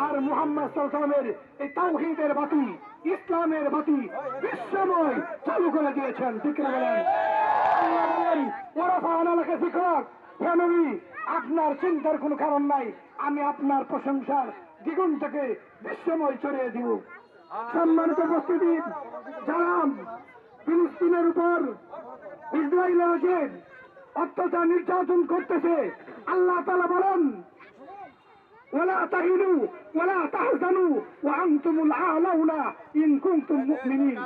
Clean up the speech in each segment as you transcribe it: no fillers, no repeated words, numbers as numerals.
আর মুহাম্মদ সাল্লাল্লাহু আলাইহি ওয়াসাল্লামের এই তাওহীদের বাতি, ইসলামের বাতি বিশ্বময় চালু করে দিয়েছেন। ঠিক না বলেন? আল্লাহ বলেন ওয়ারাফা'না লাকা যিকরাক, হে নবী আপনার চিন্তার কোনো কারণ নাই, আমি আপনার প্রশংসার দ্বিগুণ থেকে বিশ্বময় ছড়িয়ে দিব। সম্মানিত উপস্থিতি, যারা ফিলিস্তিনের উপর ইসরায়েলের যে অত্যাচার নির্যাতন করতেছে, আল্লাহ তাআলা বলেন ওয়ালা তাহিনু ওয়ালা তাহজানু ওয়া আনতুমুল আ'লাউনা ইন কুনতুম মুমিনিন।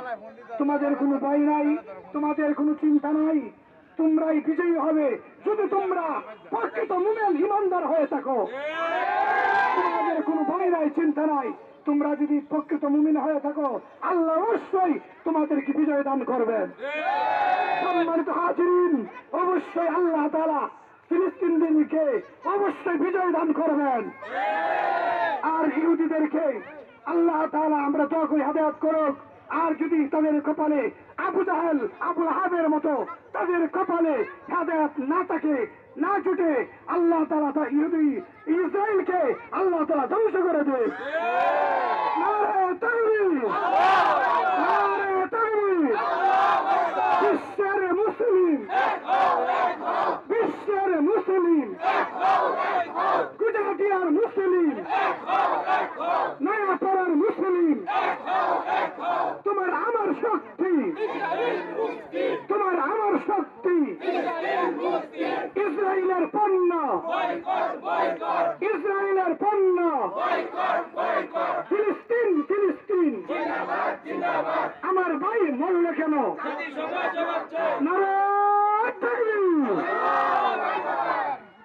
তোমাদের কোনো ভয় নাই, তোমাদের কোনো চিন্তা নাই, তোমরাই বিজয়ী হবে যদি তোমরা প্রকৃত মুমিন ঈমানদার হয়ে থাকো। তোমাদের কোনো ভয় নাই, চিন্তা নাই, তোমরা যদি প্রকৃত মুমিন হয়ে থাকো আল্লাহ অবশ্যই তোমাদেরকে বিজয় দান করবেন। সম্মানিত হাজিরিন, অবশ্যই আল্লাহ তাআলা ফিলিস্তিনিদেরকে অবশ্যই বিজয় দান করবেন। আর ইহুদিদেরকে আল্লাহ তাআলা আমরা দোয়া করি হেদায়েত করুক। আর যদি তাদের কপালে আবু জাহেল, আবু লাহাবের মতো তাদের কপালে হেদায়েত না থাকে, না জুটে, আল্লাহ তাআলা তা ইহুদি ইসরায়েলকে আল্লাহ তাআলা ধ্বংস করে দেয়। নারে তাকবীর, নারে তাকবীর। বিশ্বের মুসলিম, বিশ্বের মুসলিম, গুজরাটিয়ার মুসলিম, নয়াপাড়ার মুসলিম, তোমার আমার শক্তি, তোমার আমার শক্তি ইসরায়েলের পণ্য, ইসরায়েলের পণ্য, ফিলিস্তিন, ফিলিস্তিন। আমার ভাই মরল কেন? নারে